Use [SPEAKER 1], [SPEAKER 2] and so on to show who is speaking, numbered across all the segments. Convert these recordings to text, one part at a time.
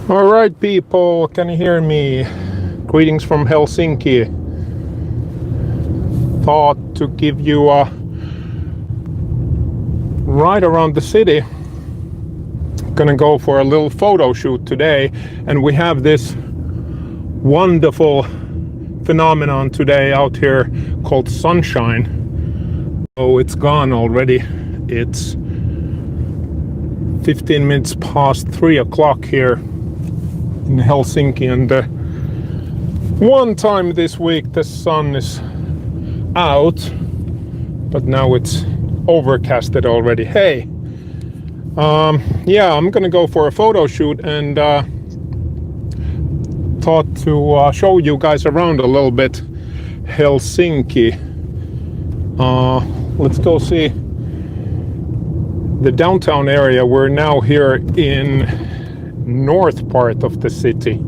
[SPEAKER 1] All right, people, can you hear me? Greetings from Helsinki. Thought to give you a ride around the city. Gonna go for a little photo shoot today, and we have this wonderful phenomenon today out here called sunshine. Oh, it's gone already. It's 15 minutes past 3 o'clock here in Helsinki, and one time this week the sun is out, but now it's overcasted already. Hey, yeah, I'm gonna go for a photo shoot, and thought to show you guys around a little bit Helsinki. Let's go see the downtown area. We're now here in north part of the city,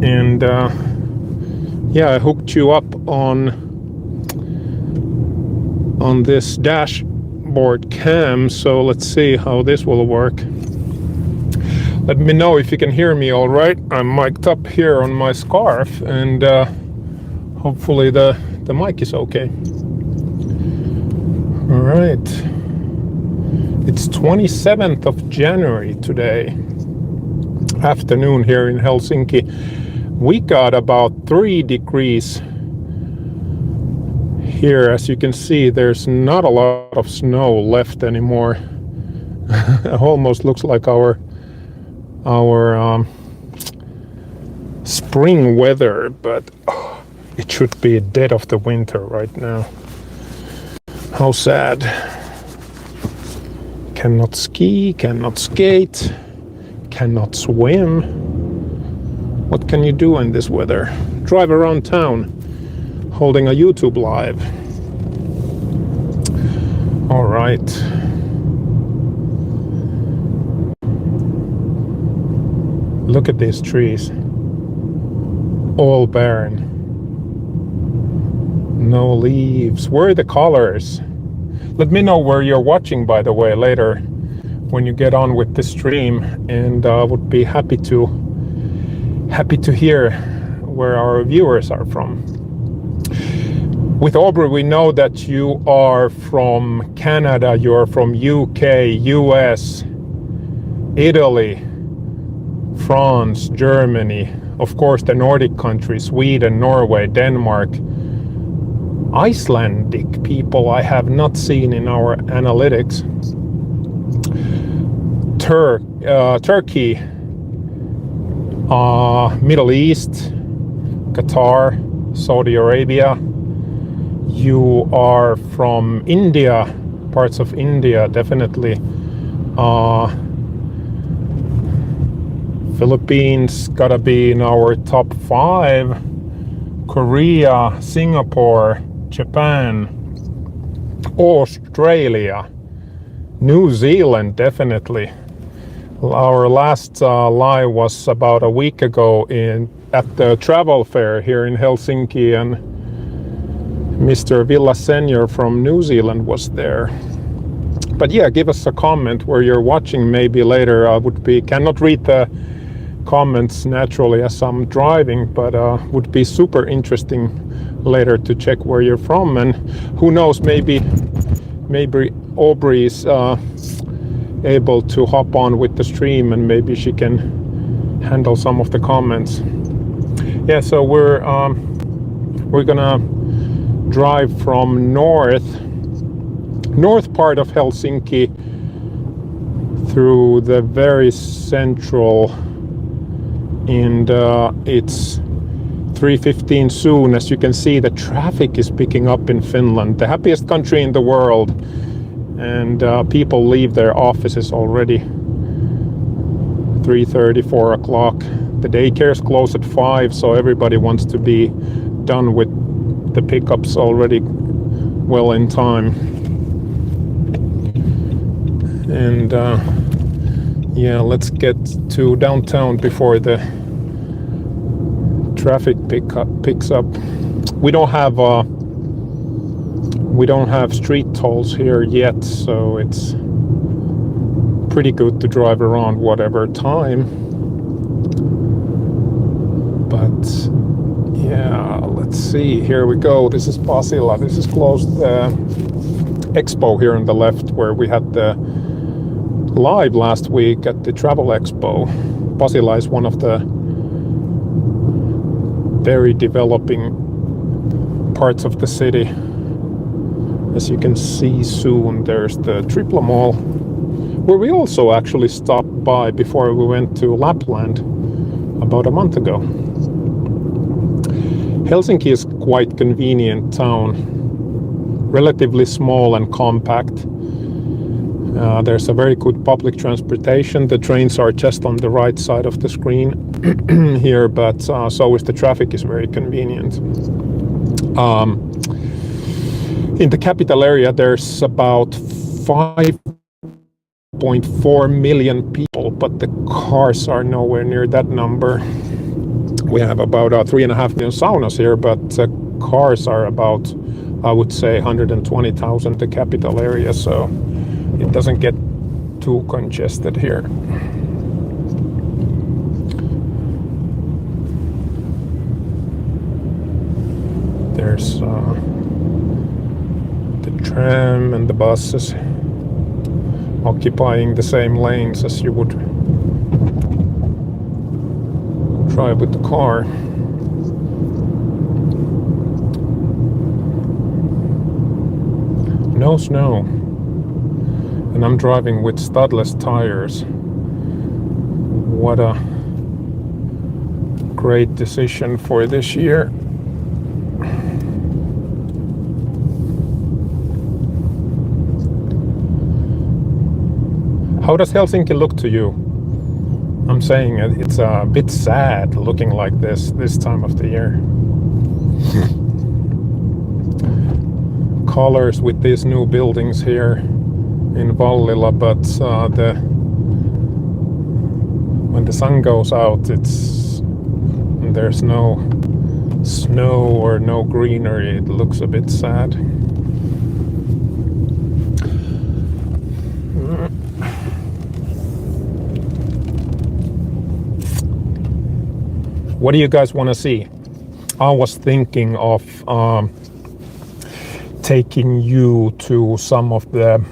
[SPEAKER 1] and yeah, I hooked you up on this dashboard cam, so let's see how this will work. Let me know if you can hear me all right. I'm mic'd up here on my scarf, and hopefully the mic is okay. All right, it's 27th of January today, afternoon here in Helsinki. We got about 3 degrees here. As you can see, there's not a lot of snow left anymore. It almost looks like our spring weather, but it should be dead of the winter right now. How sad. Cannot ski, cannot skate, cannot swim. What can you do in this weather? Drive around town holding a YouTube live. All right. Look at these trees. All barren. No leaves. Where are the colors? Let me know where you're watching, by the way, later when you get on with the stream, and would be happy to hear where our viewers are from. With Aubrey, we know that you are from Canada, you're from UK, US, Italy, France, Germany, of course the Nordic countries, Sweden, Norway, Denmark. Icelandic people I have not seen in our analytics. Turkey, Middle East, Qatar, Saudi Arabia. You are from India, parts of India, definitely. Philippines gotta be in our top 5. Korea, Singapore, Japan, Australia, New Zealand, definitely. Our last live was about a week ago at the travel fair here in Helsinki, and Mr. Villa Senior from New Zealand was there. But yeah, give us a comment where you're watching maybe later. I cannot read the comments naturally as I'm driving, but would be super interesting later to check where you're from, and who knows, maybe Aubrey's able to hop on with the stream, and maybe she can handle some of the comments. Yeah, so we're gonna drive from north part of Helsinki through the very central, and it's 3:15 soon. As you can see, the traffic is picking up in Finland, the happiest country in the world, and people leave their offices already 3:30, 4 o'clock. The daycares close at 5, so everybody wants to be done with the pickups already well in time. And yeah, let's get to downtown before the traffic picks up. We don't have street tolls here yet, so it's pretty good to drive around whatever time. But yeah, let's see. Here we go. This is Pasila. This is close to the expo here on the left, where we had the live last week at the travel expo. Pasila is one of the very developing parts of the city. As you can see soon, there's the Tripla Mall, where we also actually stopped by before we went to Lapland about a month ago. Helsinki is quite convenient town, relatively small and compact. There's a very good public transportation. The trains are just on the right side of the screen here, but so is the traffic is very convenient. In the capital area, there's about 5.4 million people, but the cars are nowhere near that number. We have about 3.5 million saunas here, but cars are about, I would say, 120,000 the capital area, so it doesn't get too congested here. There's the tram and the buses occupying the same lanes as you would drive with the car. No snow, and I'm driving with studless tires. What a great decision for this year. How does Helsinki look to you? I'm saying it's a bit sad looking like this time of the year. Colors with these new buildings here in Vallila, but when the sun goes out, there's no snow or no greenery. It looks a bit sad. What do you guys want to see? I was thinking of taking you to some of the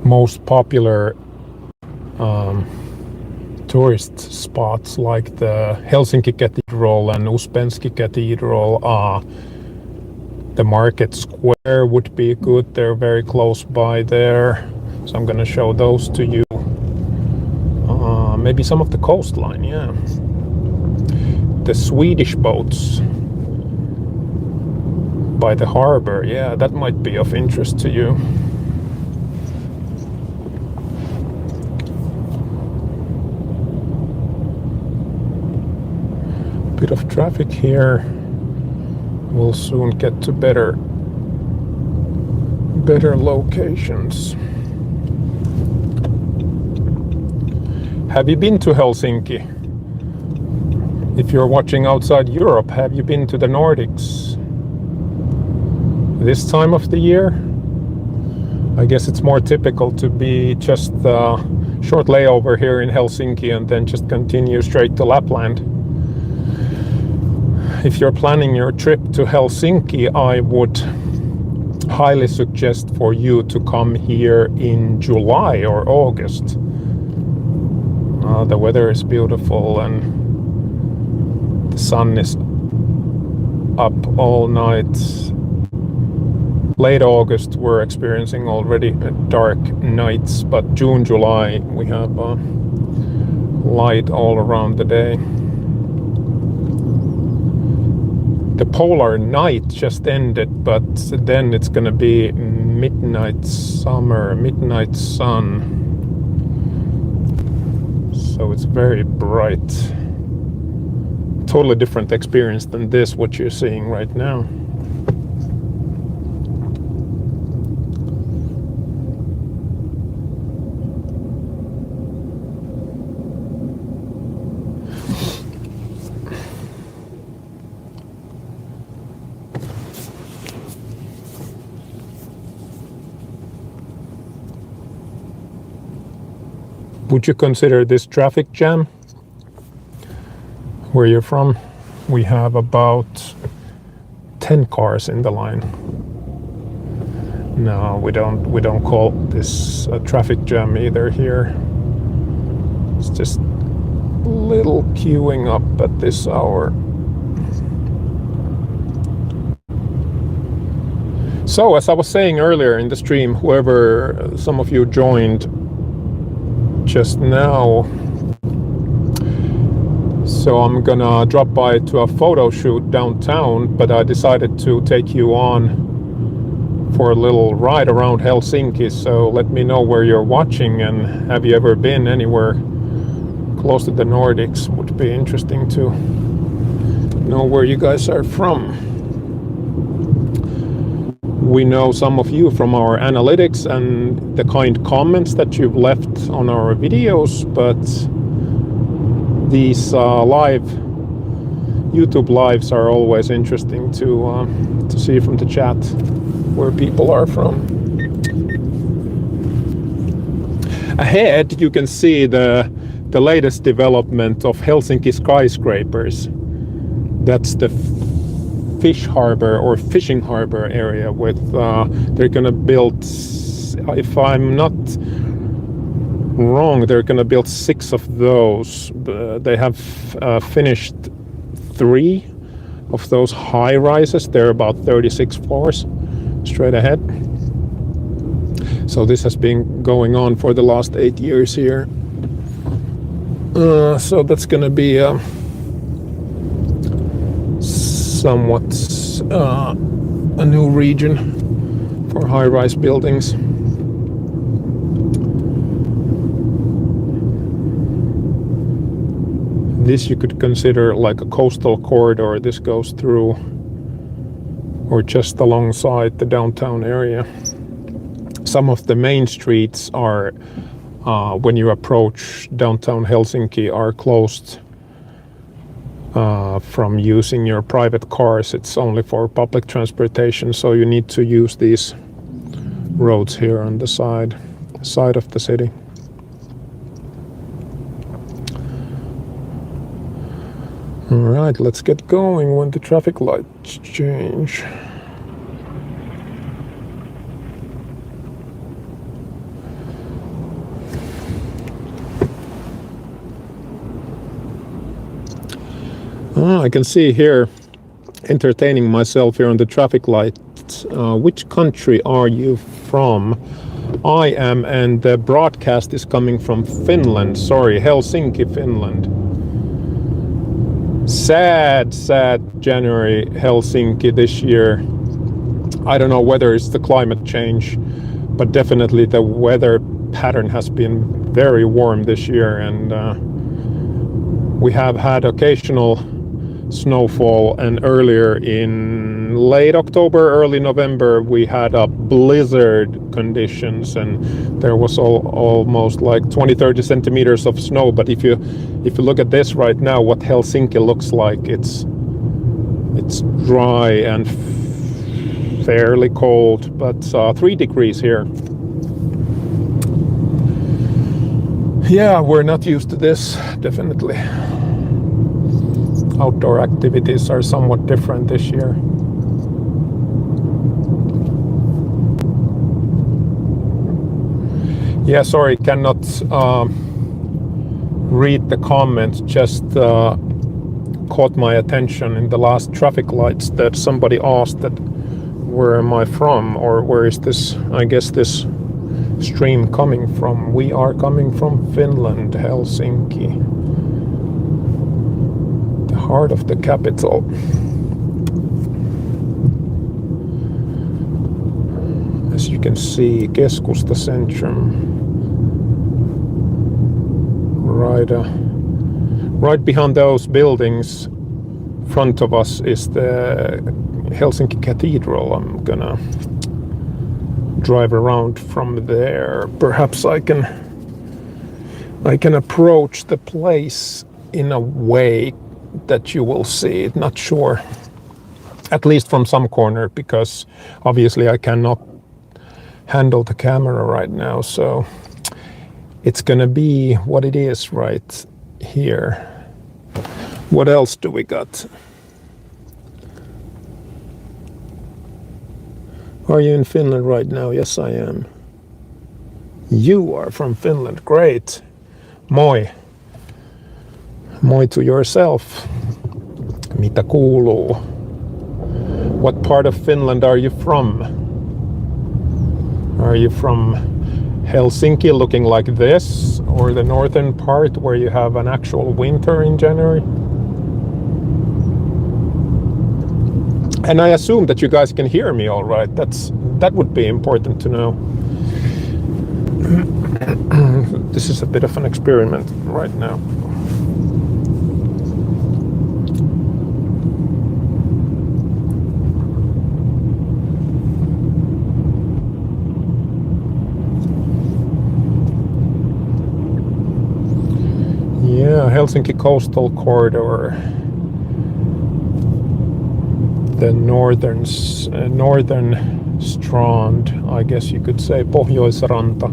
[SPEAKER 1] most popular tourist spots, like the Helsinki Cathedral and Uspenski Cathedral. The market square would be good. They're very close by there, so I'm gonna show those to you. Maybe some of the coastline, yeah. The Swedish boats by the harbor, yeah, that might be of interest to you. Bit of traffic here. We'll soon get to better locations. Have you been to Helsinki? If you're watching outside Europe, have you been to the Nordics this time of the year? I guess it's more typical to be just a short layover here in Helsinki and then just continue straight to Lapland. If you're planning your trip to Helsinki, I would highly suggest for you to come here in July or August. The weather is beautiful and the sun is up all night. Late August we're experiencing already dark nights, but June, July we have light all around the day. The polar night just ended, but then it's gonna be midnight summer, midnight sun. So it's very bright. Totally different experience than this, what you're seeing right now. Would you consider this traffic jam where you're from. We have about 10 cars in the line. No, we don't call this a traffic jam either here. It's just little queuing up at this hour. So as I was saying earlier in the stream, some of you joined just now, so I'm gonna drop by to a photo shoot downtown, but I decided to take you on for a little ride around Helsinki. So let me know where you're watching, and have you ever been anywhere close to the Nordics? Would be interesting to know where you guys are from. We know some of you from our analytics and the kind comments that you've left on our videos, but these live YouTube lives are always interesting to see from the chat where people are from. Ahead you can see the latest development of Helsinki skyscrapers. That's the fish harbor or fishing harbor area with they're gonna build, if I'm not wrong, they're gonna build 6 of those. They have finished 3 of those high rises. They're about 36 floors straight ahead. So this has been going on for the last 8 years here. So that's gonna be somewhat a new region for high-rise buildings. This you could consider like a coastal corridor. This goes through or just alongside the downtown area. Some of the main streets are, when you approach downtown Helsinki, are closed from using your private cars. It's only for public transportation, so you need to use these roads here on the side of the city. All right, let's get going when the traffic lights change. I can see here, entertaining myself here on the traffic light. Which country are you from? I am, and the broadcast is coming from Finland. Sorry, Helsinki, Finland. Sad January Helsinki this year. I don't know whether it's the climate change, but definitely the weather pattern has been very warm this year, and we have had occasional snowfall, and earlier in late October, early November, we had a blizzard conditions, and there was almost like 20-30 centimeters of snow. But if you look at this right now, what Helsinki looks like, it's dry and fairly cold, but 3 degrees here. Yeah, we're not used to this, definitely. Outdoor activities are somewhat different this year. Yeah, sorry, cannot read the comments. Just caught my attention in the last traffic lights that somebody asked that where am I from, or where is this, I guess, this stream coming from. We are coming from Finland, Helsinki, heart of the capital. As you can see, Keskusta Centrum. Right behind those buildings, front of us is the Helsinki Cathedral. I'm gonna drive around from there. Perhaps I can approach the place in a way that you will see it. Not sure, at least from some corner, because obviously I cannot handle the camera right now, so it's gonna be what it is right here. What else do we got? Are you in Finland right now? Yes, I am. You are from Finland. Great. Moi. Moi to yourself. Mitä kuuluu? What part of Finland are you from? Are you from Helsinki looking like this? Or the northern part where you have an actual winter in January? And I assume that you guys can hear me all right. That would be important to know. This is a bit of an experiment right now. Yeah, Helsinki Coastal Corridor. The northern strand, I guess you could say, Pohjoisranta.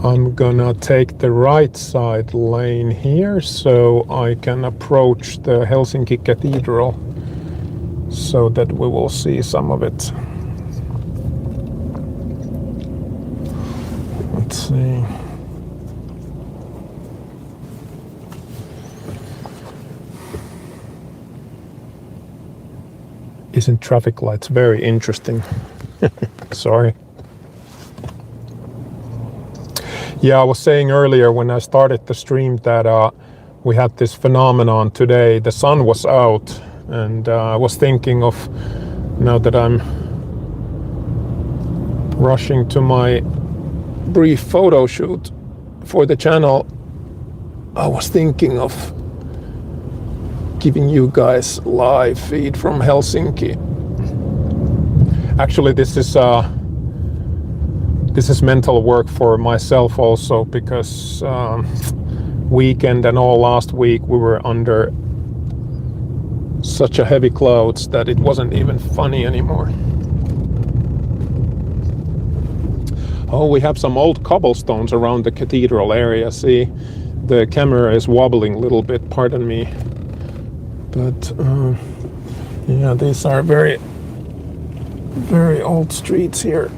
[SPEAKER 1] I'm gonna take the right side lane here so I can approach the Helsinki Cathedral so that we will see some of it. Let's see. Isn't traffic lights very interesting? Sorry. Yeah, I was saying earlier when I started the stream that we had this phenomenon today. The sun was out, and I was thinking of, now that I'm rushing to my brief photo shoot for the channel, I was thinking of giving you guys live feed from Helsinki. Actually, this is mental work for myself also, because weekend and all last week we were under such a heavy clouds that it wasn't even funny anymore. Oh, we have some old cobblestones around the cathedral area. See, the camera is wobbling a little bit, pardon me. But yeah, these are very, very old streets here.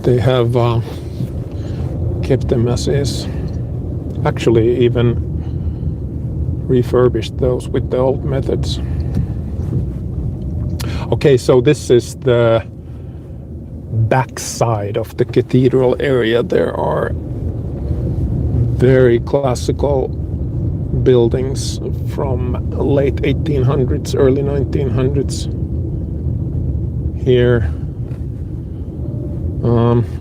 [SPEAKER 1] They have kept them as is. Actually, even refurbished those with the old methods. Okay, so this is the backside of the cathedral area. There are very classical buildings from late 1800s, early 1900s here.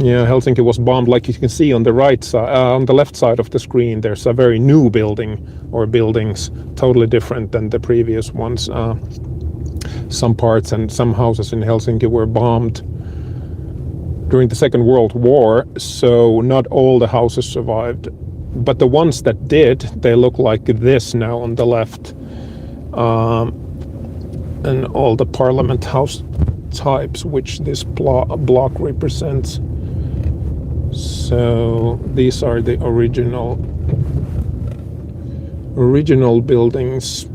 [SPEAKER 1] Yeah, Helsinki was bombed, like you can see on the right side, on the left side of the screen. There's a very new building, or buildings, totally different than the previous ones. Some parts and some houses in Helsinki were bombed during the Second World War, so not all the houses survived. But the ones that did, they look like this now on the left. And all the Parliament House types, which this block represents. So these are the original buildings.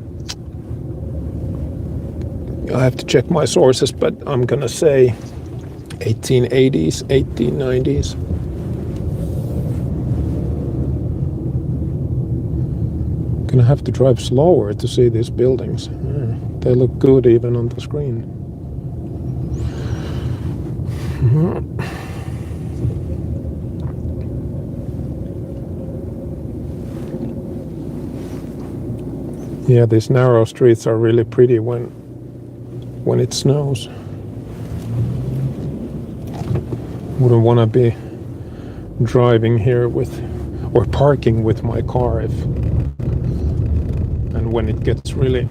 [SPEAKER 1] I have to check my sources, but I'm gonna say 1880s, 1890s. Gonna have to drive slower to see these buildings. They look good even on the screen. Yeah, these narrow streets are really pretty when it snows. Wouldn't want to be driving here or parking with my car and when it gets really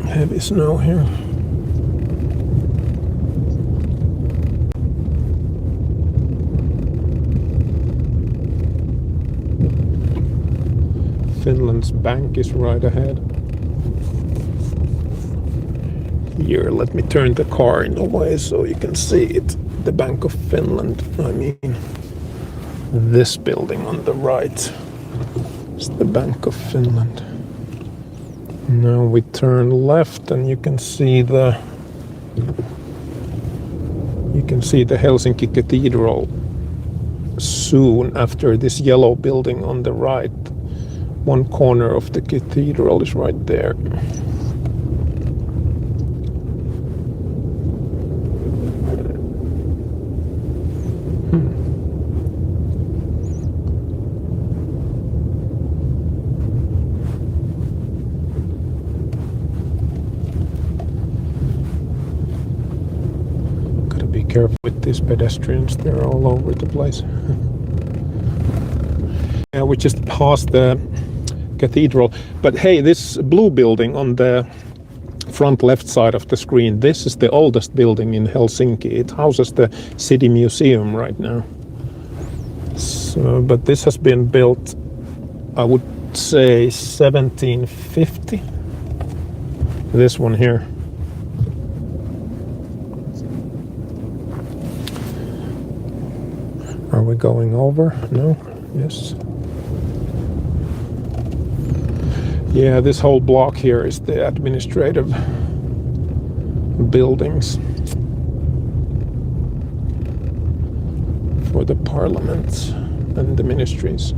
[SPEAKER 1] heavy snow here. Finland's bank is right ahead. here. Let me turn the car in a way so you can see it. The Bank of Finland. I mean, this building on the right is the Bank of Finland. Now we turn left and you can see the Helsinki Cathedral soon after this yellow building on the right. One corner of the cathedral is right there. Careful with these pedestrians, they're all over the place. Yeah, we just passed the cathedral, but hey, this blue building on the front left side of the screen, this is the oldest building in Helsinki. It houses the city museum right now. So, but this has been built, I would say 1750. This one here. Are we going over? No? Yes. Yeah, this whole block here is the administrative buildings for the parliament and the ministries.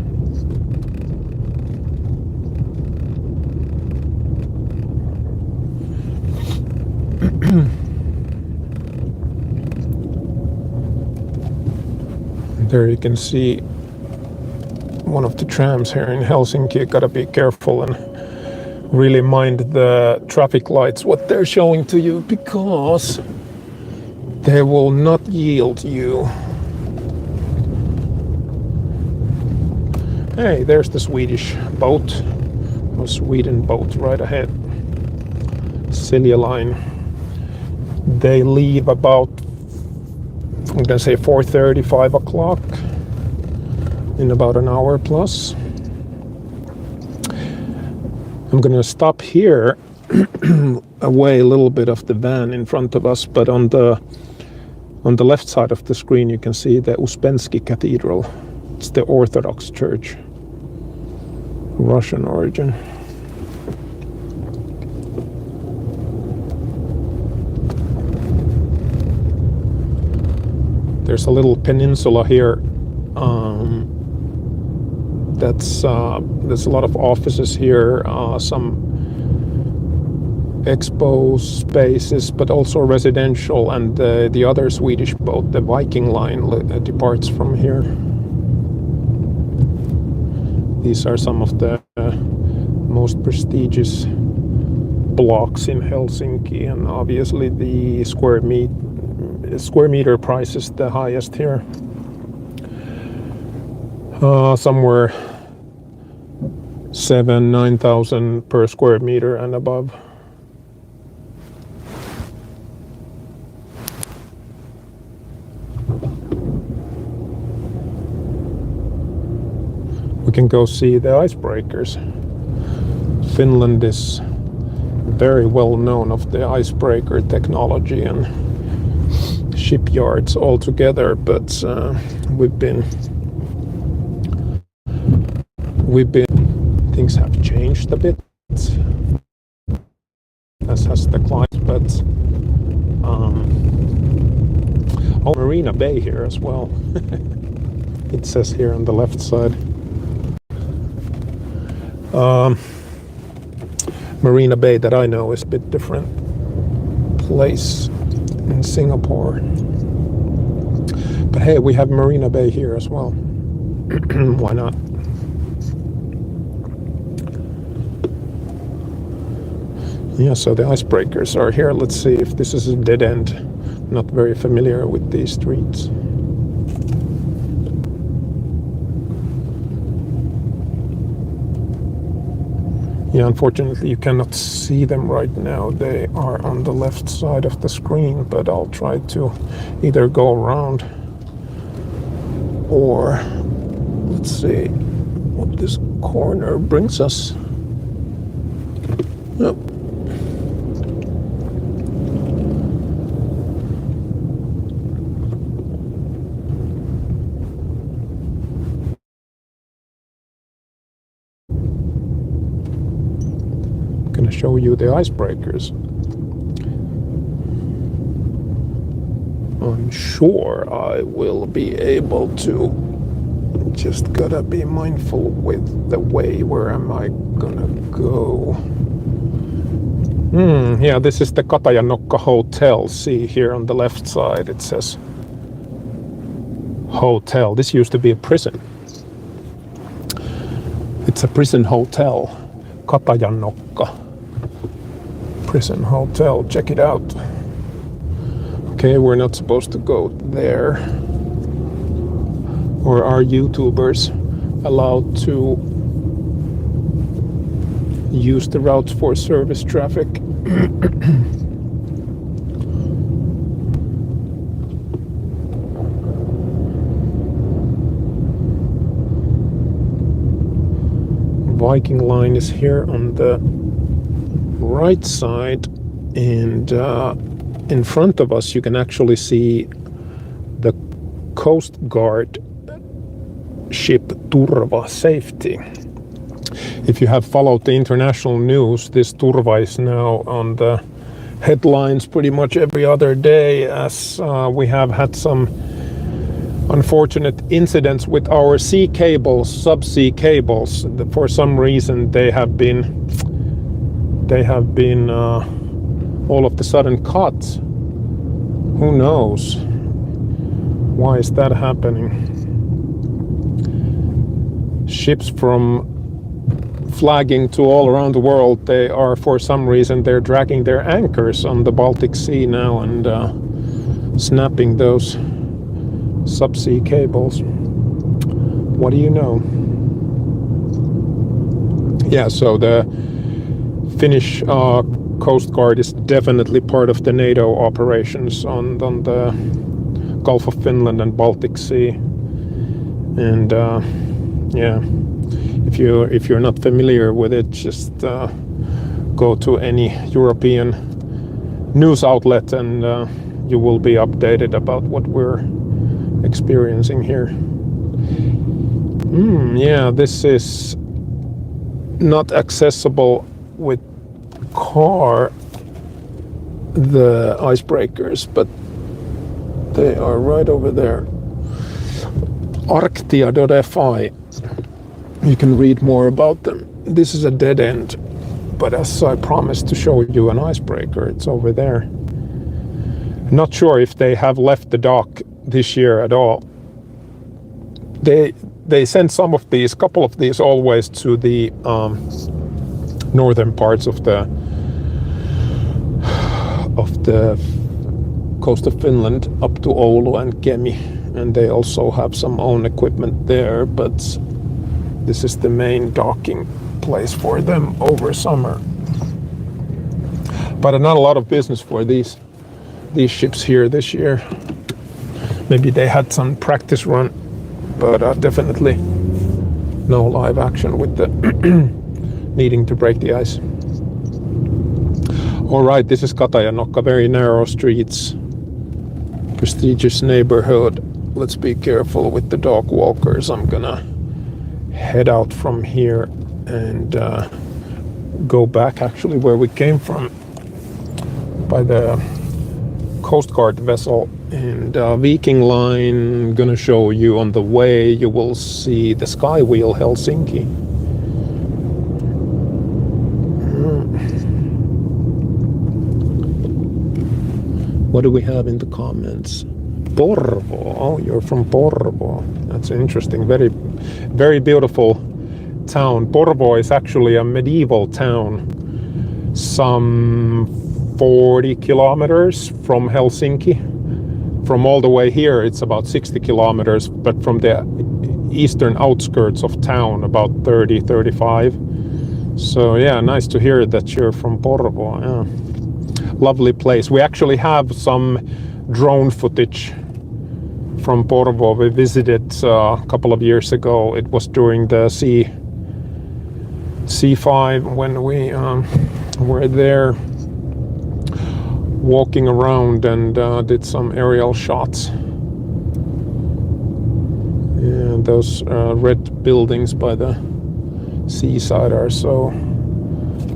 [SPEAKER 1] There you can see one of the trams here in Helsinki. You gotta be careful and really mind the traffic lights, what they're showing to you, because they will not yield you. Hey, there's the Swedish boat, or Sweden boat right ahead. Silja line. They leave about, I'm gonna say 4:30, 5 o'clock, in about an hour plus. I'm gonna stop here, away a little bit of the van in front of us, but on the left side of the screen you can see the Uspenski Cathedral. It's the Orthodox Church, Russian origin. There's a little peninsula here. There's a lot of offices here, some expo spaces, but also residential. And the other Swedish boat, the Viking line, departs from here. These are some of the most prestigious blocks in Helsinki, and obviously the square meter price is the highest here. Somewhere 7,000-9,000 per square meter and above. We can go see the icebreakers. Finland is very well known of the icebreaker technology and shipyards all together, but things have changed a bit, as has the climate, but Marina Bay here as well. It says here on the left side. Marina Bay that I know is a bit different place in Singapore. But hey, we have Marina Bay here as well. Why not? Yeah, so the icebreakers are here. Let's see if this is a dead end. Not very familiar with these streets. Yeah, unfortunately you cannot see them right now. They are on the left side of the screen, but I'll try to either go around or let's see what this corner brings us. Oh. gonna show you the icebreakers. I'm sure I will be able to. Just gotta be mindful with the way. Where am I gonna go? Yeah, this is the Katajanokka Hotel. See here on the left side it says hotel. This used to be a prison. It's a prison hotel. Katajanokka Prison Hotel. Check it out. Okay, we're not supposed to go there. Or are YouTubers allowed to use the routes for service traffic? Viking line is here on the right side, and in front of us you can actually see the Coast Guard ship Turva Safety. If you have followed the international news, this Turva is now on the headlines pretty much every other day, as we have had some unfortunate incidents with our sea cables, subsea cables. For some reason they have been all of the sudden cut. Who knows why is that happening? Ships from flagging to all around the world, they are, for some reason, they're dragging their anchors on the Baltic Sea now and snapping those subsea cables. What do you know? Yeah, so the Finnish Coast Guard is definitely part of the NATO operations on the Gulf of Finland and Baltic Sea. And yeah, if you're not familiar with it, just go to any European news outlet and you will be updated about what we're experiencing here. Yeah, this is not accessible with car, the icebreakers, but they are right over there. Arctia.fi. You can read more about them. This is a dead end, but as I promised to show you an icebreaker, it's over there. Not sure if they have left the dock this year at all. They send some of these, couple of these, always to the northern parts of the coast of Finland, up to Oulu and Kemi, and they also have some own equipment there, but this is the main docking place for them over summer. But not a lot of business for these ships here this year. Maybe they had some practice run, but definitely no live action with the needing to break the ice. All right, this is Katajanokka, very narrow streets, prestigious neighborhood. Let's be careful with the dog walkers. I'm gonna head out from here and go back actually where we came from, by the Coast Guard vessel. And Viking line, gonna show you on the way. You will see the Skywheel Helsinki. What do we have in the comments? Porvoo. Oh, you're from Porvoo. That's interesting. Very, very beautiful town. Porvoo is actually a medieval town, some 40 kilometers from Helsinki. From all the way here, it's about 60 kilometers, but from the eastern outskirts of town, about 30, 35. So yeah, nice to hear that you're from Porvoo. Yeah. Lovely place. We actually have some drone footage from Porvoo. We visited a couple of years ago. It was during the C5 when we were there walking around and did some aerial shots. And those red buildings by the seaside are so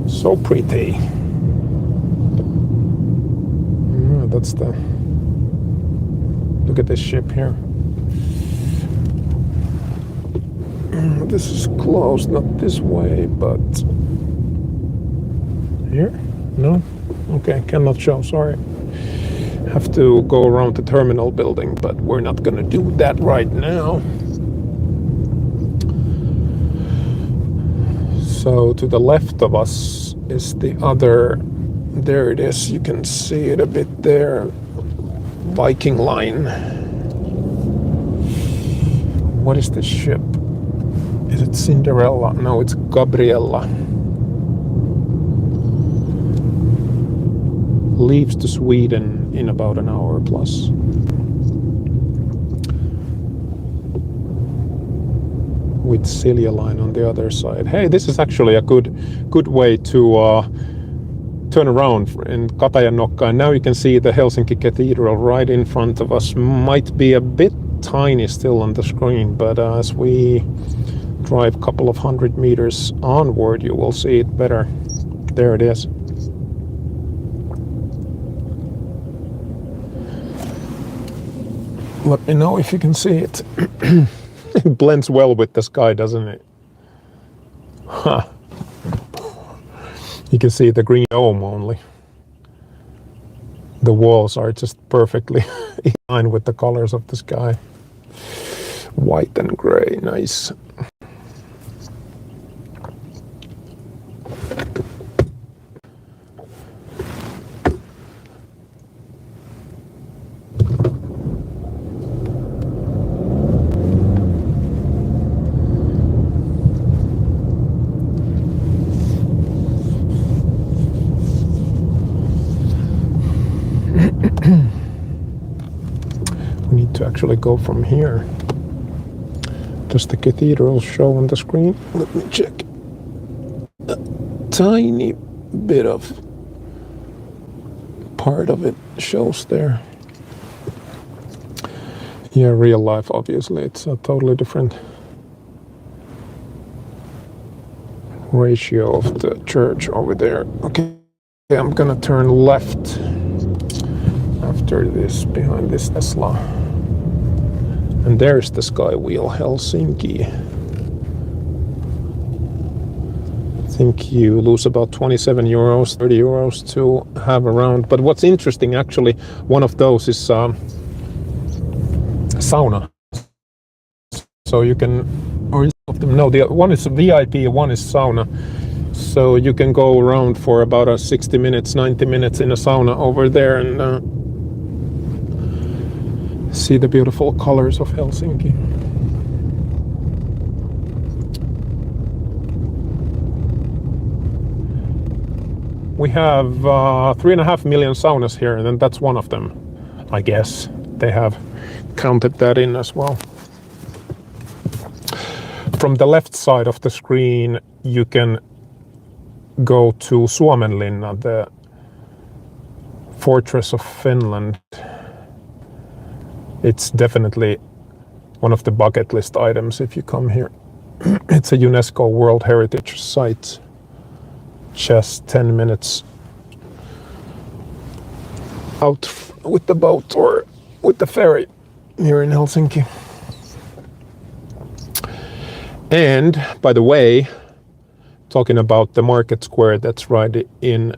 [SPEAKER 1] So pretty. That's the... Look at this ship here. This is closed, not this way, but... Here? No? Okay, cannot show, sorry. Have to go around the terminal building, but we're not gonna do that right now. So to the left of us is the other, there it is, you can see it a bit there, Viking line. What is this ship? Is it Cinderella? No, it's Gabriella. Leaves to Sweden in about an hour plus. With Silja line on the other side. Hey, this is actually a good way to turn around in Katajanokka. And now you can see the Helsinki Cathedral right in front of us. Might be a bit tiny still on the screen, but as we drive a couple of 100 meters onward, you will see it better. There it is. Let me know if you can see it. It blends well with the sky, doesn't it? Huh. You can see the green dome only. The walls are just perfectly in line with the colors of the sky. White and gray, nice. We need to actually go from here. Does the cathedral show on the screen? Let me check. A tiny bit of part of it shows there. Yeah, real life, obviously. It's a totally different ratio of the church over there. Okay, I'm gonna turn left after this, behind this Tesla. And there's the sky wheel, Helsinki. I think you lose about 27 euros, 30 euros to have around. But what's interesting, actually, one of those is sauna. So you can, or no, the one is VIP, one is sauna. So you can go around for about 60 minutes, 90 minutes in a sauna over there and see the beautiful colors of Helsinki. We have 3.5 million saunas here, and then that's one of them, I guess. They have counted that in as well. From the left side of the screen, you can go to Suomenlinna, the fortress of Finland. It's definitely one of the bucket list items if you come here. It's a UNESCO World Heritage Site. Just 10 minutes out with the boat or with the ferry here in Helsinki. And by the way, talking about the market square that's right in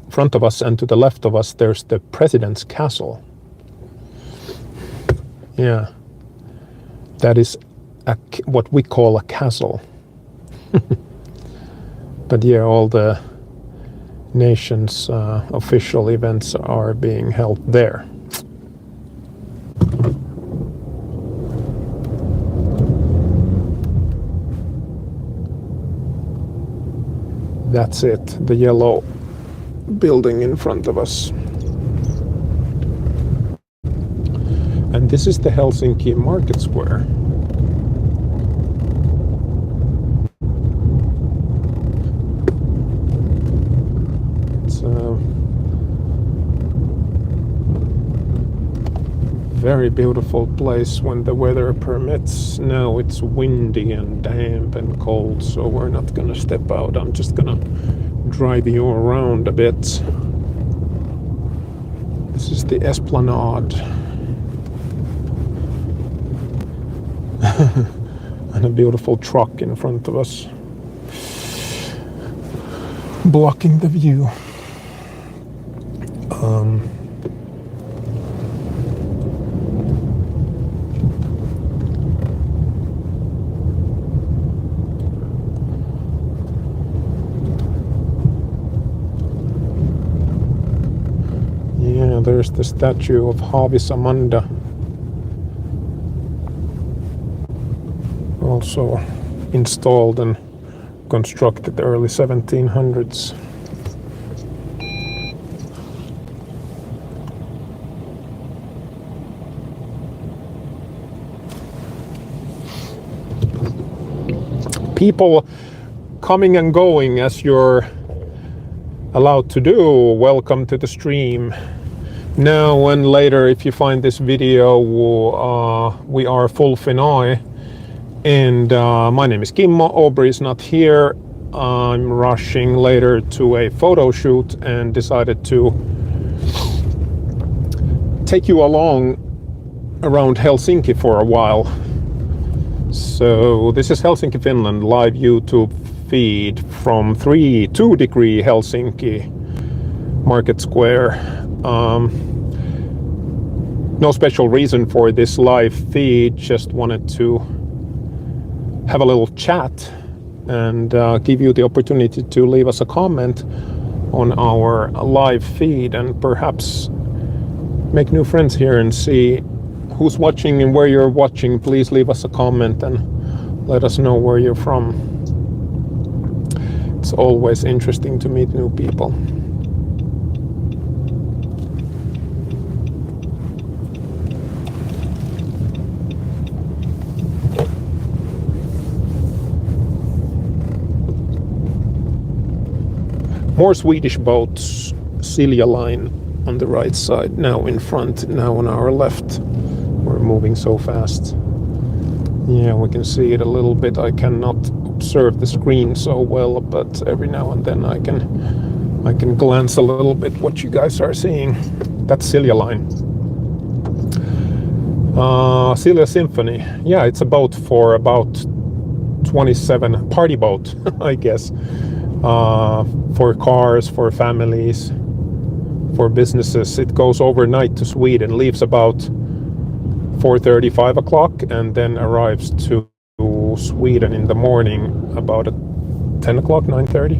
[SPEAKER 1] front of us and to the left of us, there's the President's Castle. Yeah, that is what we call a castle. But yeah, all the nation's official events are being held there. That's it, the yellow building in front of us. And this is the Helsinki Market Square. It's a very beautiful place when the weather permits. Now it's windy and damp and cold, so we're not gonna step out. I'm just gonna drive you around a bit. This is the Esplanade. And a beautiful truck in front of us, blocking the view. Yeah, there's the statue of Haavis Amanda. Also installed and constructed early 1700s. People coming and going as you're allowed to do. Welcome to the stream. Now and later, if you find this video, we are full Finnoy. And my name is Kimmo. Aubrey is not here. I'm rushing later to a photo shoot and decided to take you along around Helsinki for a while. So this is Helsinki, Finland, live YouTube feed from 2 degree Helsinki Market Square. No special reason for this live feed, just wanted to have a little chat and give you the opportunity to leave us a comment on our live feed and perhaps make new friends here and see who's watching and where you're watching. Please leave us a comment and let us know where you're from. It's always interesting to meet new people. More Swedish boats, Silja line on the right side, now in front, now on our left. We're moving so fast. Yeah, we can see it a little bit. I cannot observe the screen so well, but every now and then I can glance a little bit what you guys are seeing. That's Silja line. Silja Symphony. Yeah, it's a boat for about 27, party boat, I guess. For cars, for families, for businesses. It goes overnight to Sweden, leaves about 4:30, 5 o'clock, and then arrives to Sweden in the morning about at 10 o'clock, 9:30.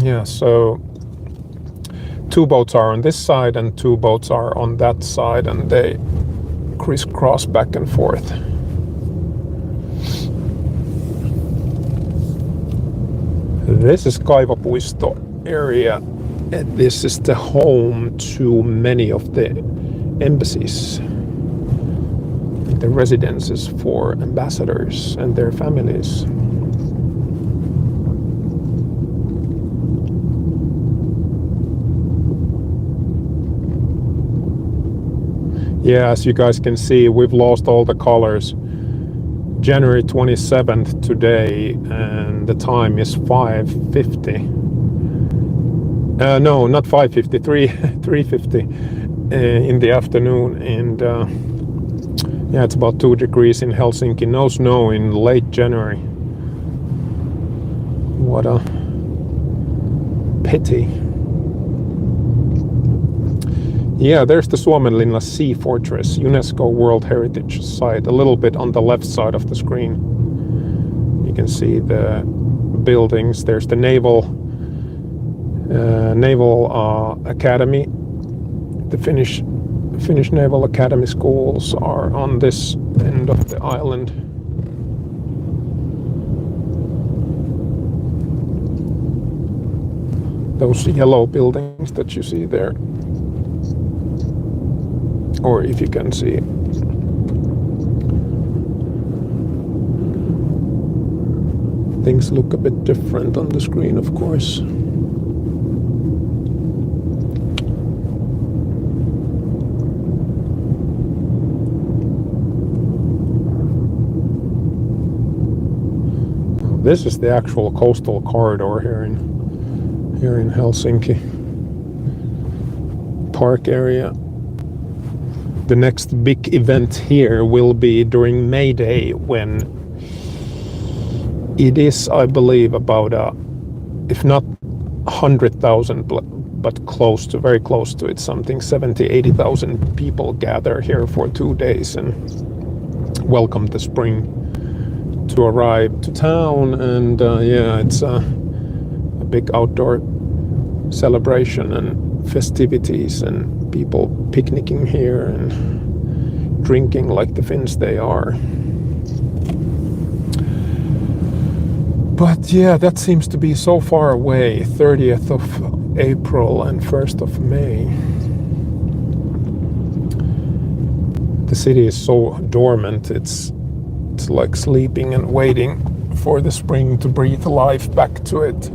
[SPEAKER 1] Yeah, so 2 boats are on this side and 2 boats are on that side, and they crisscross back and forth. This is Kaivopuisto area, and this is the home to many of the embassies, the residences for ambassadors and their families. Yeah, as you guys can see, we've lost all the colors. January 27th today, and the time is 5:50. No, not 5:50, 3:50 in the afternoon. And yeah, it's about 2 degrees in Helsinki. No snow in late January. What a pity. Yeah, there's the Suomenlinna Sea Fortress, UNESCO World Heritage Site, a little bit on the left side of the screen. You can see the buildings. There's the Naval Academy. The Finnish Naval Academy schools are on this end of the island. Those yellow buildings that you see there. Or if you can see. Things look a bit different on the screen, of course. this is the actual coastal corridor here in Helsinki. Park area. The next big event here will be during May Day, when it is, I believe, about if not 100,000, but close to, very close to it, something 70,000-80,000 people gather here for 2 days and welcome the spring to arrive to town. And yeah, it's a big outdoor celebration and festivities, and people picnicking here and drinking like the Finns they are. But yeah, that seems to be so far away. 30th of April and 1st of May. The city is so dormant, it's like sleeping and waiting for the spring to breathe life back to it.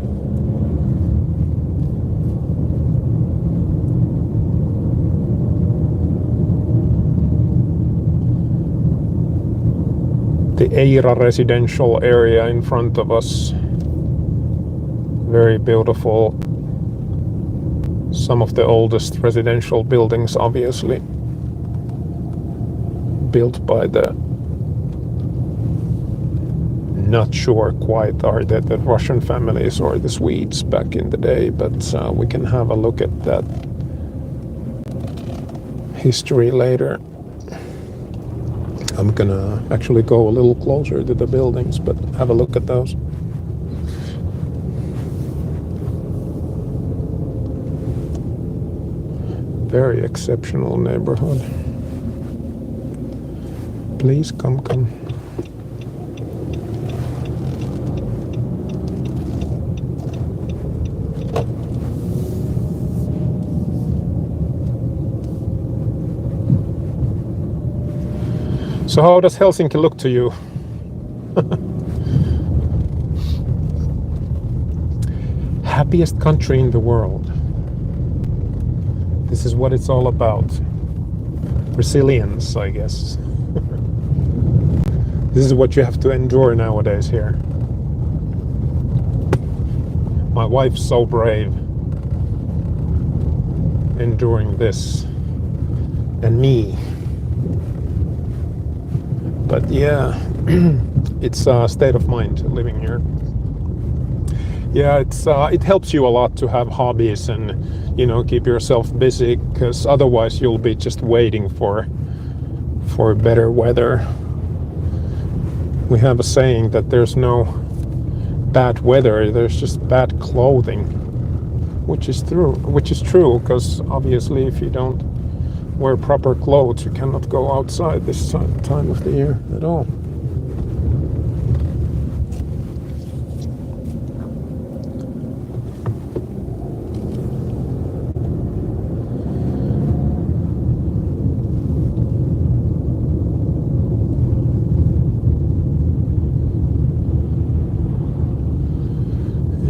[SPEAKER 1] The Eira residential area in front of us. Very beautiful. Some of the oldest residential buildings, obviously, built by the, not sure quite, are they the Russian families or the Swedes back in the day, but we can have a look at that history later. I'm gonna actually go a little closer to the buildings, but have a look at those. Very exceptional neighborhood. Please come. So how does Helsinki look to you? Happiest country in the world. This is what it's all about. Resilience, I guess. This is what you have to endure nowadays here. My wife's so brave, enduring this, and me. But yeah, it's a state of mind living here. Yeah, it helps you a lot to have hobbies and, you know, keep yourself busy, because otherwise you'll be just waiting for better weather. We have a saying that there's no bad weather, there's just bad clothing, which is true, because obviously if you don't wear proper clothes, you cannot go outside this time of the year at all.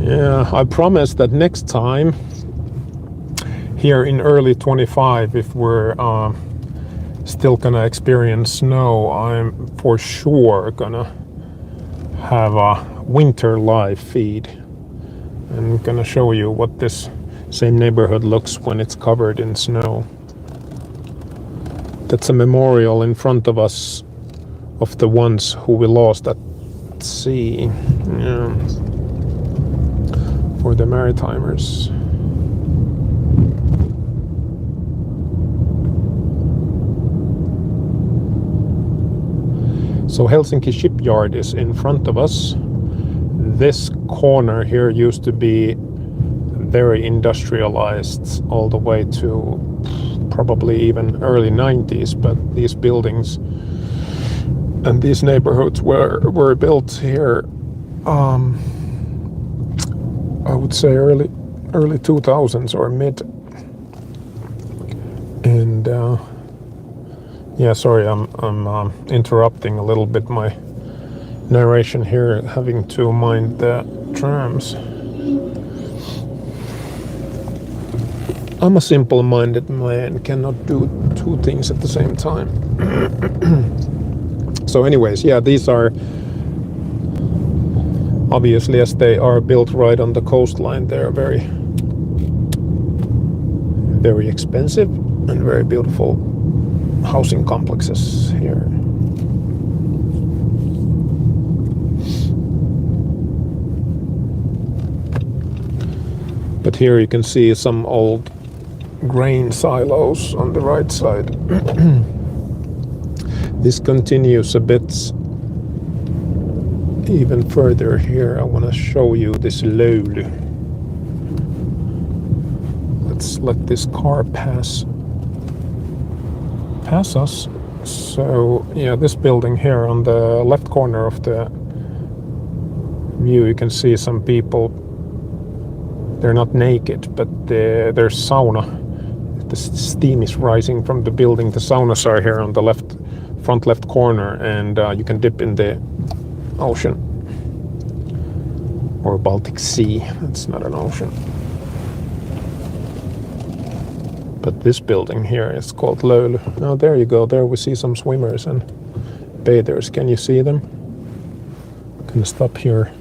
[SPEAKER 1] Yeah, I promise that next time, here in early 25, if we're still gonna experience snow, I'm for sure gonna have a winter live feed. I'm gonna show you what this same neighborhood looks when it's covered in snow. That's a memorial in front of us of the ones who we lost at sea. Yeah. For the Maritimers. So Helsinki shipyard is in front of us. This corner here used to be very industrialized all the way to probably even early 90s, but these buildings and these neighborhoods were built here I would say early 2000s or mid. And yeah, sorry, I'm interrupting a little bit my narration here, having to mind the trams. I'm a simple-minded man, cannot do two things at the same time. So anyways, yeah, these are Obviously, as they are built right on the coastline, they are very, very expensive and very beautiful housing complexes here. But here you can see some old grain silos on the right side. This continues a bit even further here. I want to show you this lowly. Let's let this car pass us. So yeah, this building here on the left corner of the view, you can see some people. They're not naked, but there's sauna. The steam is rising from the building. The saunas are here on the front left corner, and you can dip in the ocean or Baltic Sea. It's not an ocean. But this building here is called Löly. Oh, there you go. There we see some swimmers and bathers. Can you see them? I'm gonna stop here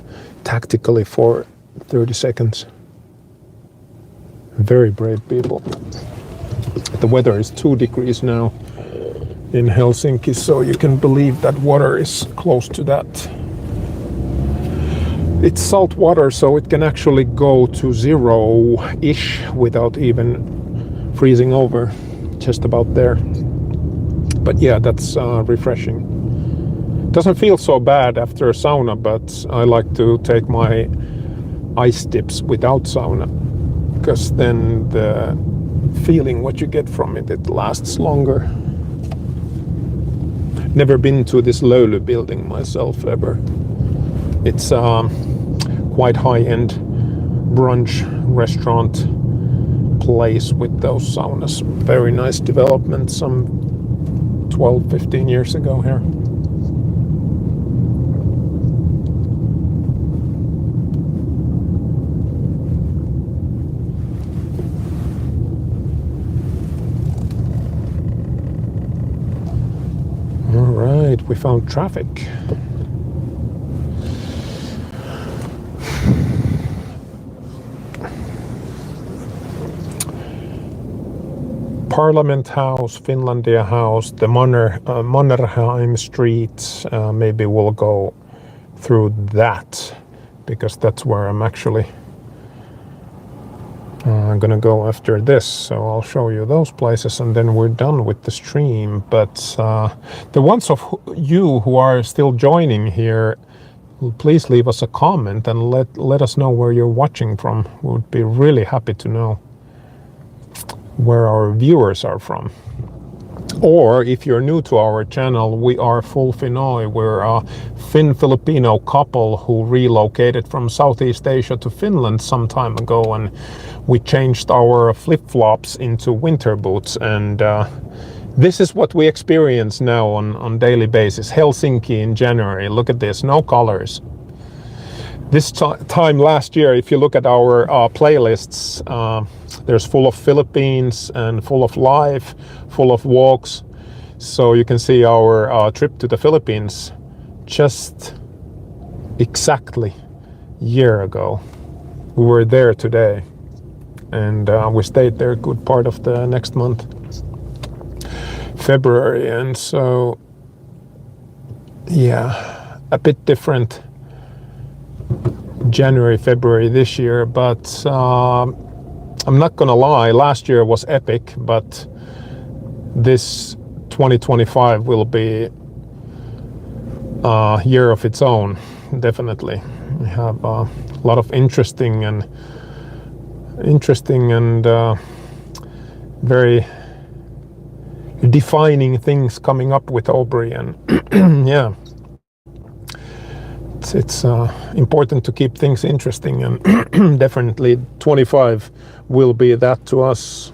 [SPEAKER 1] tactically for 30 seconds. Very brave people. The weather is 2 degrees now in Helsinki, so you can believe that water is close to that. It's salt water, so it can actually go to 0-ish without even freezing over, just about there. But yeah, that's refreshing. Doesn't feel so bad after a sauna, but I like to take my ice dips without sauna, because then the feeling what you get from it lasts longer. Never been to this Löly building myself ever. It's quite high-end brunch restaurant place with those saunas. Very nice development some 12-15 years ago here. All right, we found traffic. Parliament House, Finlandia House, the Mannerheim Street. Maybe we'll go through that, because that's where I'm actually gonna go after this. So I'll show you those places, and then we're done with the stream. But the ones of you who are still joining here, please leave us a comment and let us know where you're watching from. We would be really happy to know where our viewers are from. Or if you're new to our channel, we are Full Finnoy. We're a Finn-Filipino couple who relocated from Southeast Asia to Finland some time ago, and we changed our flip-flops into winter boots, and this is what we experience now on daily basis. Helsinki in January, look at this, no colors. This time last year, if you look at our playlists, there's full of Philippines and full of life, full of walks. So you can see our trip to the Philippines just exactly a year ago. We were there today, and we stayed there a good part of the next month, February. And so, yeah, a bit different January, February this year, but I'm not gonna lie, last year was epic, but this 2025 will be a year of its own, definitely. We have a lot of interesting and very defining things coming up with Aubrey, and yeah. It's important to keep things interesting, and definitely 25 will be that to us.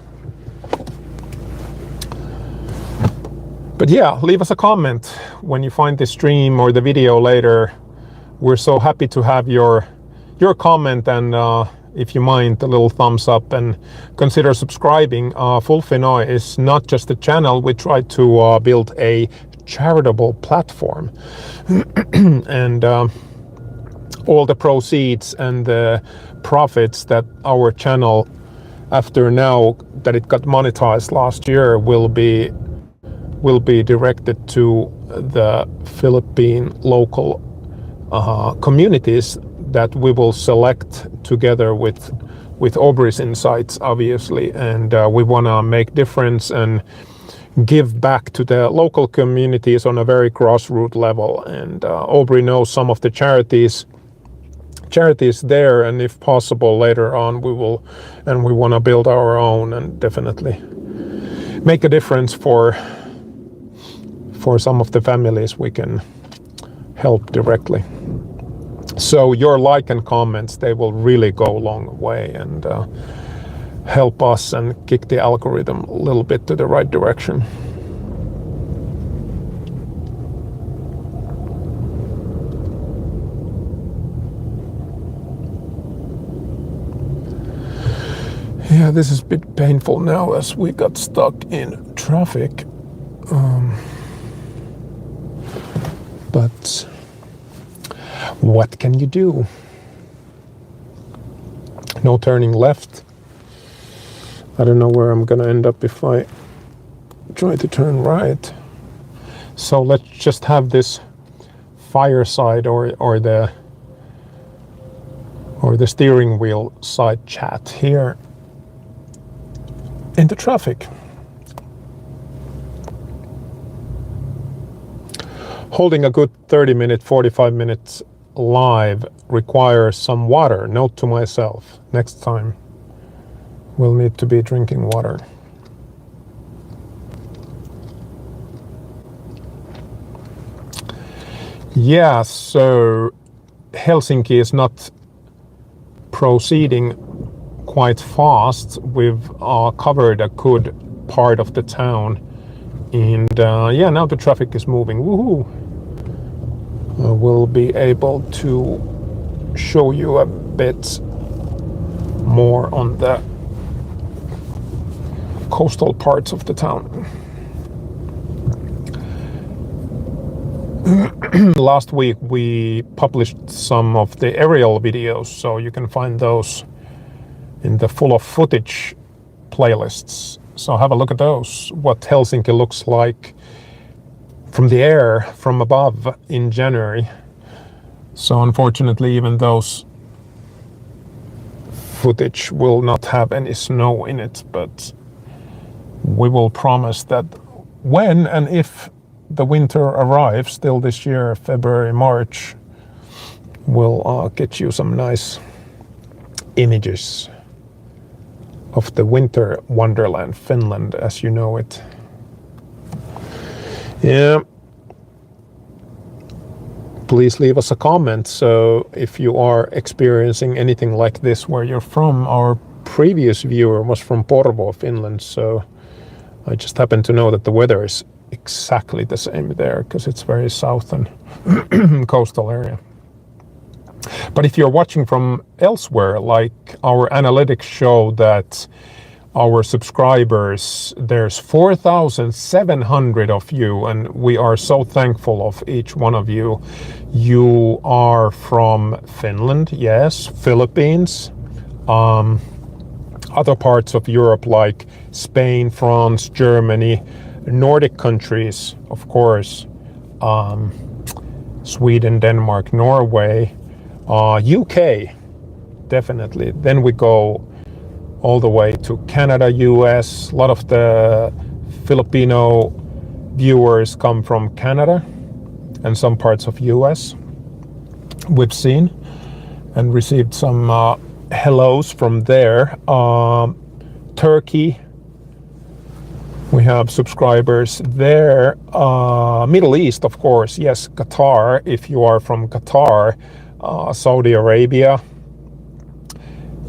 [SPEAKER 1] But yeah, leave us a comment when you find this stream or the video later. We're so happy to have your comment, and if you mind, a little thumbs up, and consider subscribing. Full Finnoy is not just a channel. We try to build a charitable platform, and all the proceeds and the profits that our channel, after now that it got monetized last year, will be directed to the Philippine local communities that we will select together with Aubrey's insights, obviously, and we want to make difference and give back to the local communities on a very grassroots level. And Aubrey knows some of the charities there, and if possible later on we want to build our own and definitely make a difference for some of the families we can help directly. So your like and comments, they will really go a long way and help us and kick the algorithm a little bit to the right direction. Yeah, this is a bit painful now as we got stuck in traffic. But what can you do? No turning left. I don't know where I'm gonna end up if I try to turn right. So let's just have this fireside or the steering wheel side chat here in the traffic. Holding a good 30-minute, 45 minutes live requires some water. Note to myself, next time we'll need to be drinking water. Yeah, so Helsinki is not proceeding quite fast. We've covered a good part of the town, and yeah, now the traffic is moving. Woohoo! We'll be able to show you a bit more on the coastal parts of the town. Last week we published some of the aerial videos, so you can find those in the full of footage playlists. So have a look at those, what Helsinki looks like from the air, from above in January. So unfortunately, even those footage will not have any snow in it, but we will promise that when and if the winter arrives still this year, February, March, we'll get you some nice images of the winter wonderland, Finland, as you know it. Yeah. Please leave us a comment. So if you are experiencing anything like this where you're from, our previous viewer was from Porvoo, Finland. So I just happen to know that the weather is exactly the same there because it's very southern coastal area. But if you're watching from elsewhere, like our analytics show that our subscribers, there's 4,700 of you, and we are so thankful of each one of you. You are from Finland, yes, Philippines, other parts of Europe like Spain, France, Germany, Nordic countries, of course, Sweden, Denmark, Norway, UK, definitely. Then we go all the way to Canada, US. A lot of the Filipino viewers come from Canada and some parts of US. We've seen and received some hellos from there. Turkey, we have subscribers there. Middle East, of course, yes, Qatar, if you are from Qatar. Saudi Arabia,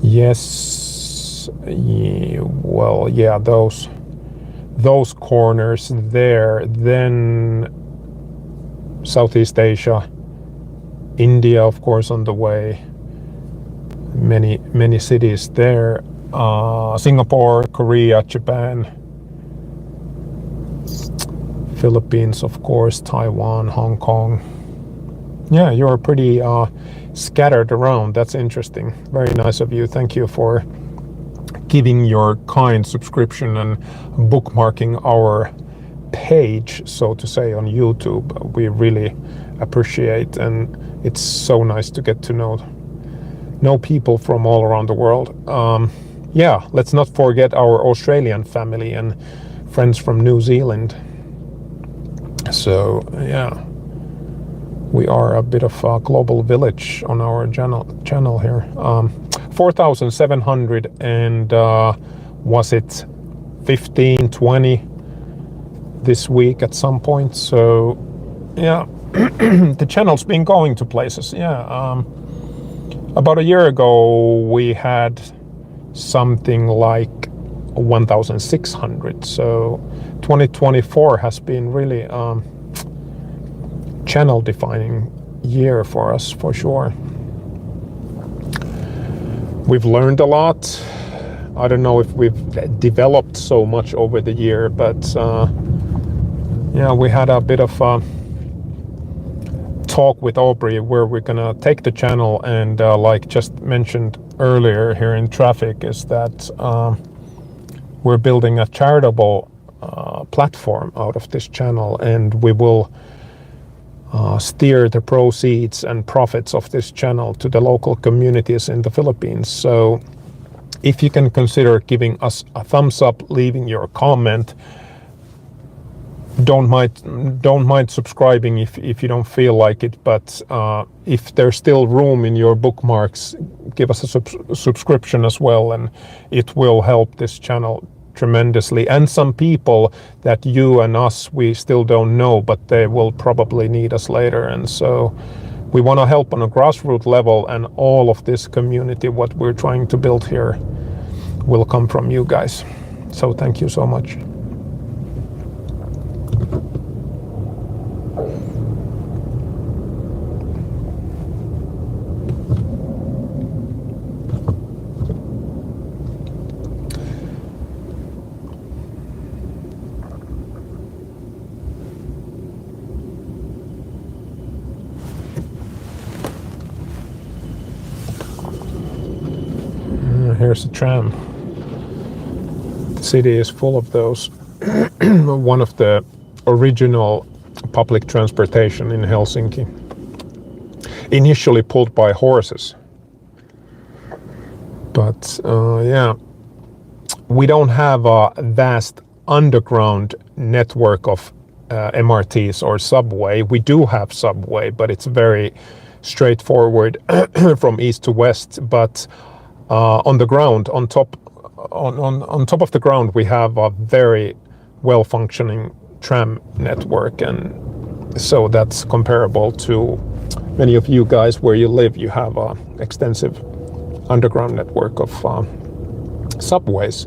[SPEAKER 1] yes, yeah, well, yeah, those corners there. Then Southeast Asia, India, of course, on the way. Many cities there. Singapore, Korea, Japan, Philippines, of course, Taiwan, Hong Kong. Yeah, you're pretty scattered around. That's interesting. Very nice of you. Thank you for giving your kind subscription and bookmarking our page, so to say, on YouTube. We really appreciate, and it's so nice to get to know people from all around the world. Yeah, let's not forget our Australian family and friends from New Zealand. So yeah, we are a bit of a global village on our channel here. 4,700 and was it 15, 20 this week at some point. So yeah, the channel's been going to places. Yeah, about a year ago we had something like 1,600. So 2024 has been really channel defining year for us, for sure. We've learned a lot. I don't know if we've developed so much over the year, but yeah, we had a bit of talk with Aubrey where we're gonna take the channel, and like just mentioned earlier here in traffic, is that we're building a charitable platform out of this channel, and we will steer the proceeds and profits of this channel to the local communities in the Philippines. So if you can consider giving us a thumbs up, leaving your comment, don't mind subscribing if you don't feel like it, but if there's still room in your bookmarks, give us a subscription as well, and it will help this channel tremendously. And some people that you and us, we still don't know, but they will probably need us later. And so we want to help on a grassroots level, and all of this community, what we're trying to build here, will come from you guys. So thank you so much. Here's the tram. The city is full of those. One of the original public transportation in Helsinki, initially pulled by horses. But yeah, we don't have a vast underground network of MRTs or subway. We do have subway, but it's very straightforward from east to west. But on the ground, on top of the ground, we have a very well-functioning tram network, and so that's comparable to many of you guys where you live. You have an extensive underground network of subways,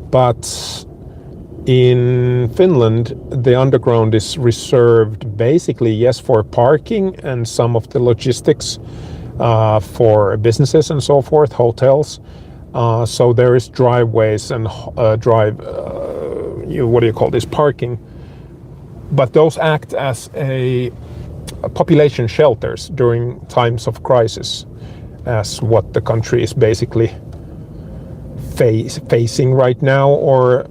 [SPEAKER 1] but in Finland, the underground is reserved basically, yes, for parking and some of the logistics for businesses and so forth, hotels. So there is driveways and parking, but those act as a population shelters during times of crisis, as what the country is basically facing right now, or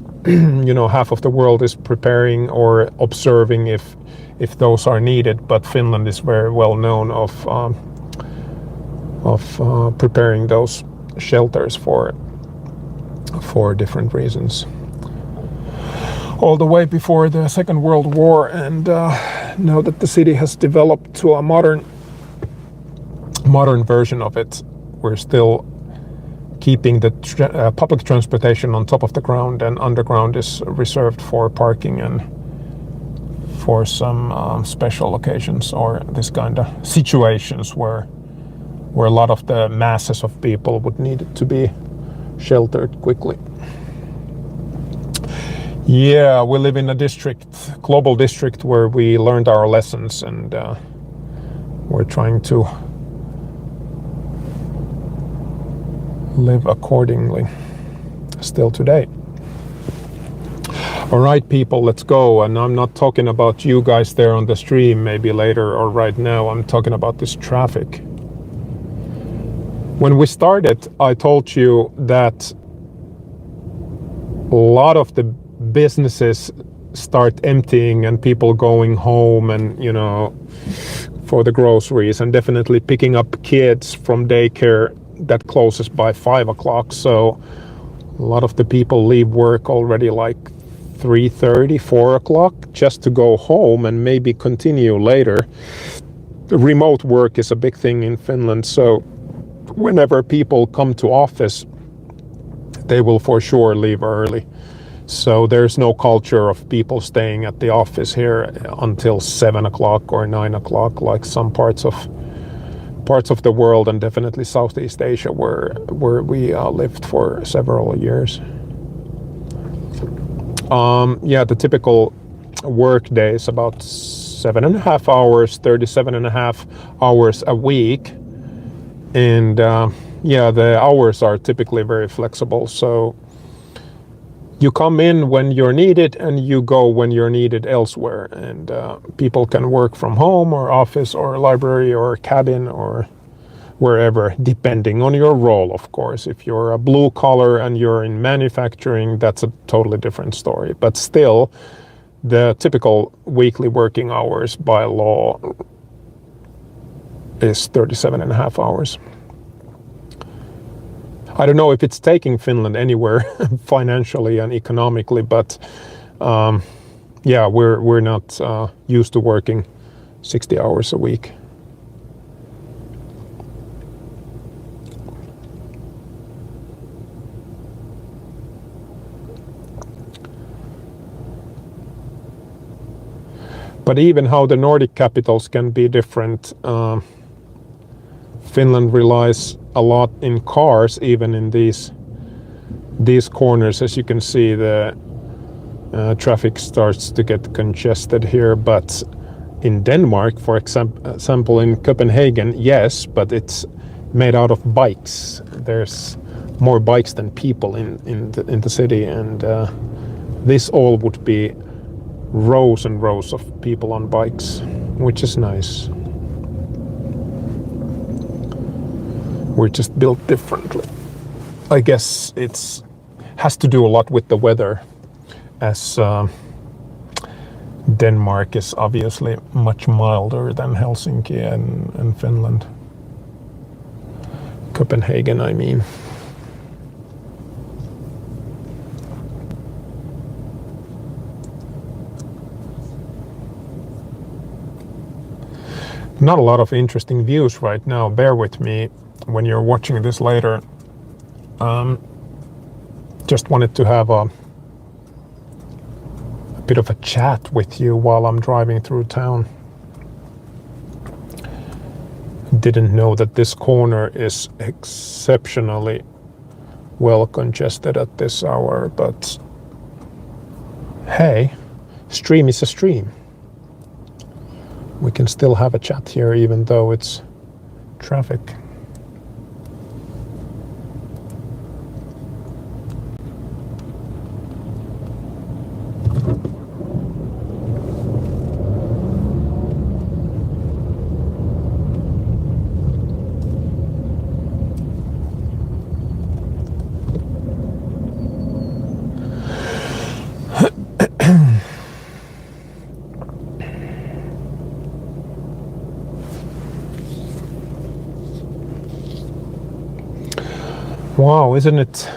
[SPEAKER 1] half of the world is preparing or observing if those are needed. But Finland is very well known of preparing those shelters for different reasons, all the way before the Second World War. And now that the city has developed to a modern version of it, we're still keeping the public transportation on top of the ground, and underground is reserved for parking and for some special occasions or this kind of situations where a lot of the masses of people would need to be sheltered quickly. Yeah, we live in a global district where we learned our lessons, and we're trying to live accordingly still today. All right, people, let's go. And I'm not talking about you guys there on the stream, maybe later or right now. I'm talking about this traffic. When we started, I told you that a lot of the businesses start emptying and people going home and, you know, for the groceries, and definitely picking up kids from daycare that closes by 5 o'clock. So a lot of the people leave work already like 3:30, 4 o'clock just to go home and maybe continue later. Remote work is a big thing in Finland, so whenever people come to office, they will for sure leave early. So there's no culture of people staying at the office here until 7 o'clock or 9 o'clock, like some parts of the world, and definitely Southeast Asia, where we lived for several years. Yeah, the typical work day is about 7.5 hours, 37.5 hours a week. And yeah, the hours are typically very flexible. So you come in when you're needed and you go when you're needed elsewhere. And people can work from home or office or library or cabin or wherever, depending on your role, of course. If you're a blue collar and you're in manufacturing, that's a totally different story. But still, the typical weekly working hours by law is 37.5 hours. I don't know if it's taking Finland anywhere financially and economically, but yeah, we're not used to working 60 hours a week. But even how the Nordic capitals can be different, Finland relies a lot in cars, even in these corners. As you can see, the traffic starts to get congested here. But in Denmark, for example, in Copenhagen, yes, but it's made out of bikes. There's more bikes than people in the city, and this all would be rows and rows of people on bikes, which is nice. We're just built differently. I guess it's has to do a lot with the weather, as Denmark is obviously much milder than Helsinki and Finland. Copenhagen, I mean. Not a lot of interesting views right now. Bear with me when you're watching this later. Just wanted to have a bit of a chat with you while I'm driving through town. Didn't know that this corner is exceptionally well congested at this hour, but hey, stream is a stream. We can still have a chat here even though it's traffic. Wow, isn't it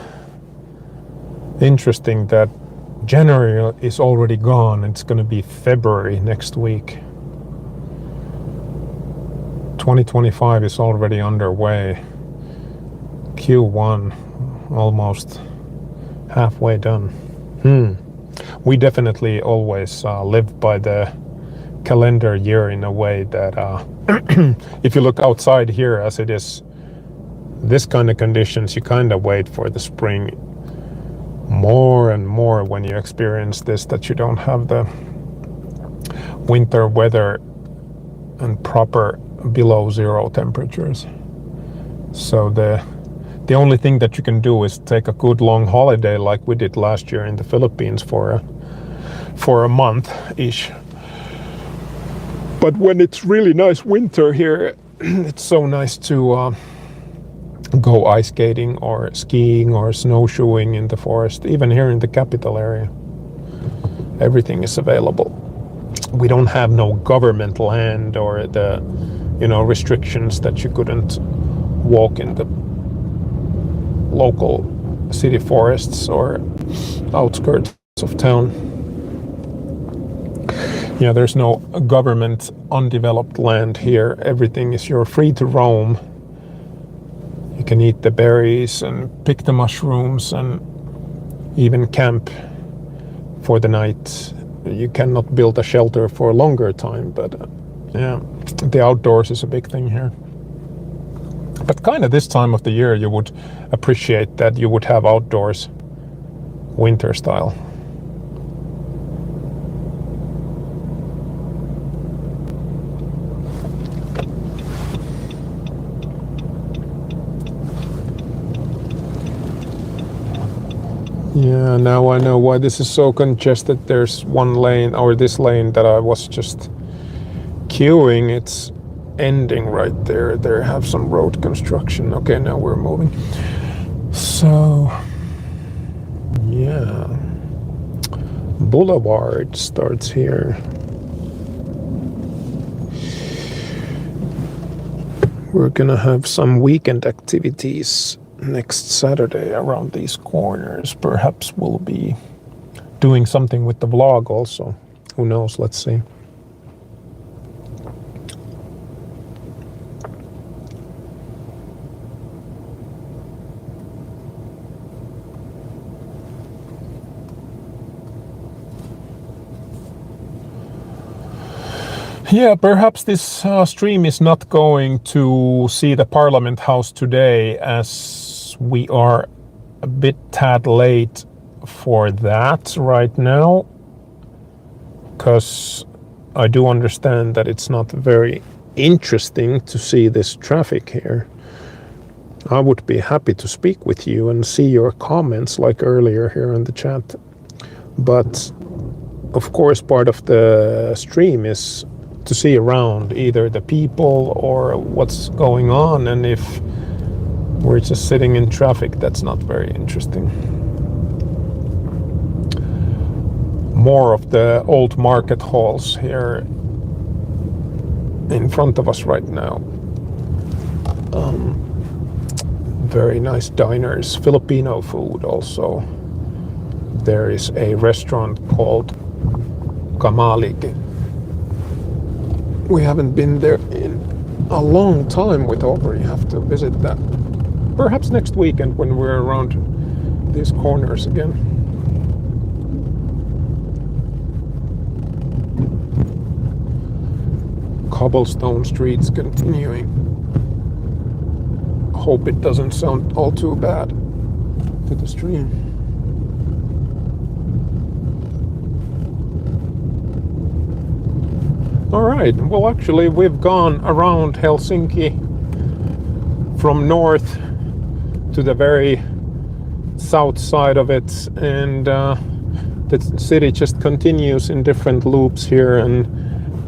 [SPEAKER 1] interesting that January is already gone? It's going to be February next week. 2025 is already underway. Q1 almost halfway done. We definitely always live by the calendar year in a way that if you look outside here as it is this kind of conditions, you kind of wait for the spring more and more when you experience this, that you don't have the winter weather and proper below zero temperatures. So the only thing that you can do is take a good long holiday like we did last year in the Philippines for for a month-ish. But when it's really nice winter here, it's so nice to go ice skating or skiing or snowshoeing in the forest, even here in the capital area. Everything is available. We don't have no government land or the, restrictions that you couldn't walk in the local city forests or outskirts of town. Yeah, there's no government undeveloped land here. Everything is, you're free to roam. You can eat the berries and pick the mushrooms and even camp for the night. You cannot build a shelter for a longer time, but yeah, the outdoors is a big thing here. But kind of this time of the year you would appreciate that you would have outdoors winter style. Yeah, now I know why this is so congested. There's one lane, or this lane that I was just queuing. It's ending right there. They have some road construction. Okay, now we're moving. So, yeah. Boulevard starts here. We're gonna have some weekend activities next Saturday around these corners. Perhaps we'll be doing something with the vlog also. Who knows? Let's see. Yeah, perhaps this stream is not going to see the Parliament House today, as we are a bit tad late for that right now, because I do understand that it's not very interesting to see this traffic here. I would be happy to speak with you and see your comments like earlier here in the chat, but of course part of the stream is to see around either the people or what's going on, and if we're just sitting in traffic, that's not very interesting. More of the old market halls here in front of us right now. Very nice diners, Filipino food also. There is a restaurant called Kamalig. We haven't been there in a long time with Aubrey. Have to visit that. Perhaps next weekend when we're around these corners again. Cobblestone streets continuing. Hope it doesn't sound all too bad to the stream. All right, well actually we've gone around Helsinki from north to the very south side of it, and the city just continues in different loops here, and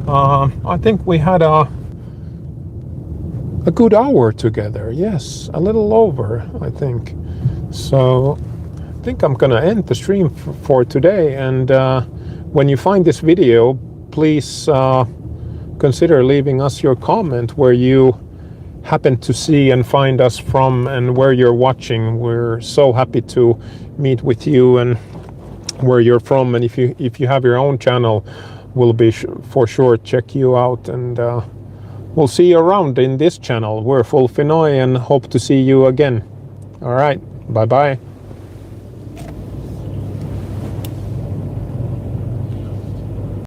[SPEAKER 1] I think we had a good hour together. Yes, a little over, I think. So I think I'm gonna end the stream for today, and when you find this video, please consider leaving us your comment where you happen to see and find us from and where you're watching. We're so happy to meet with you and where you're from, and if you have your own channel, we'll be for sure check you out, and we'll see you around in this channel. We're Full Finnoy and hope to see you again. All right, bye bye.